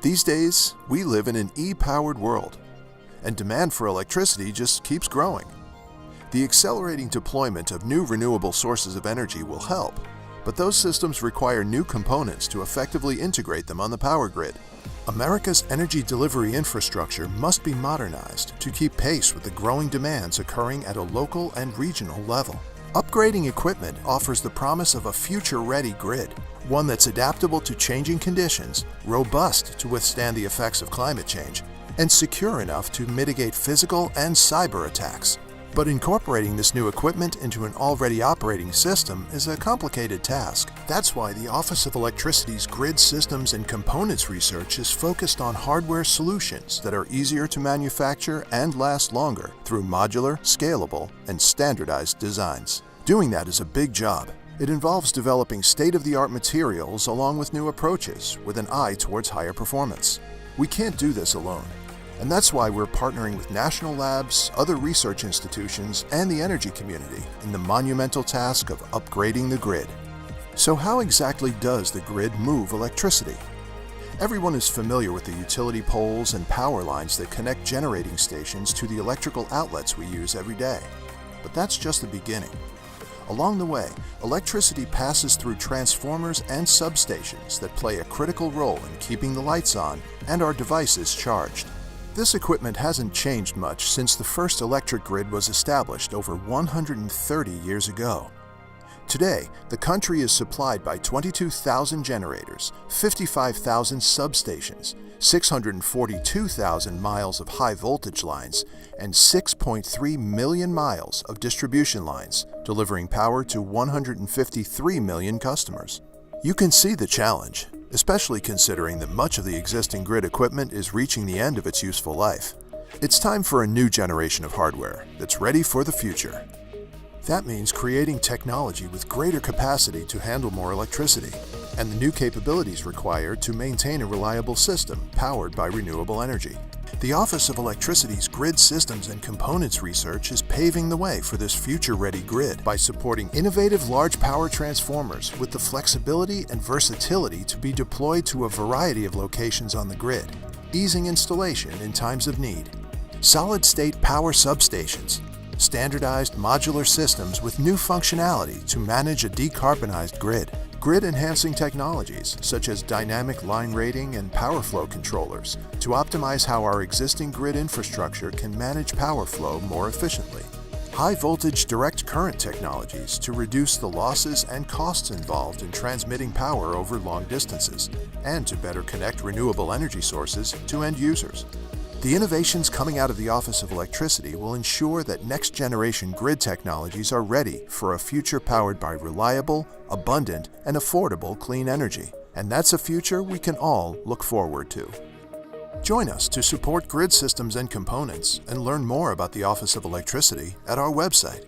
These days, we live in an e-powered world, and demand for electricity just keeps growing. The accelerating deployment of new renewable sources of energy will help, but those systems require new components to effectively integrate them on the power grid. America's energy delivery infrastructure must be modernized to keep pace with the growing demands occurring at a local and regional level. Upgrading equipment offers the promise of a future-ready grid, one that's adaptable to changing conditions, robust to withstand the effects of climate change, and secure enough to mitigate physical and cyber attacks. But incorporating this new equipment into an already operating system is a complicated task. That's why the Office of Electricity's Grid Systems and Components research is focused on hardware solutions that are easier to manufacture and last longer through modular, scalable, and standardized designs. Doing that is a big job. It involves developing state-of-the-art materials along with new approaches with an eye towards higher performance. We can't do this alone. And that's why we're partnering with national labs, other research institutions, and the energy community in the monumental task of upgrading the grid. So how exactly does the grid move electricity? Everyone is familiar with the utility poles and power lines that connect generating stations to the electrical outlets we use every day. But that's just the beginning. Along the way, electricity passes through transformers and substations that play a critical role in keeping the lights on and our devices charged. This equipment hasn't changed much since the first electric grid was established over 130 years ago. Today, the country is supplied by 22,000 generators, 55,000 substations, 642,000 miles of high-voltage lines, and 6.3 million miles of distribution lines, delivering power to 153 million customers. You can see the challenge, especially considering that much of the existing grid equipment is reaching the end of its useful life. It's time for a new generation of hardware that's ready for the future. That means creating technology with greater capacity to handle more electricity, and the new capabilities required to maintain a reliable system powered by renewable energy. The Office of Electricity's Grid Systems and Components research is paving the way for this future-ready grid by supporting innovative large power transformers with the flexibility and versatility to be deployed to a variety of locations on the grid, easing installation in times of need. Solid-state power substations, standardized modular systems with new functionality to manage a decarbonized grid. Grid-enhancing technologies such as dynamic line rating and power flow controllers to optimize how our existing grid infrastructure can manage power flow more efficiently. High-voltage direct current technologies to reduce the losses and costs involved in transmitting power over long distances, and to better connect renewable energy sources to end users. The innovations coming out of the Office of Electricity will ensure that next-generation grid technologies are ready for a future powered by reliable, abundant, and affordable clean energy. And that's a future we can all look forward to. Join us to support grid systems and components and learn more about the Office of Electricity at our website,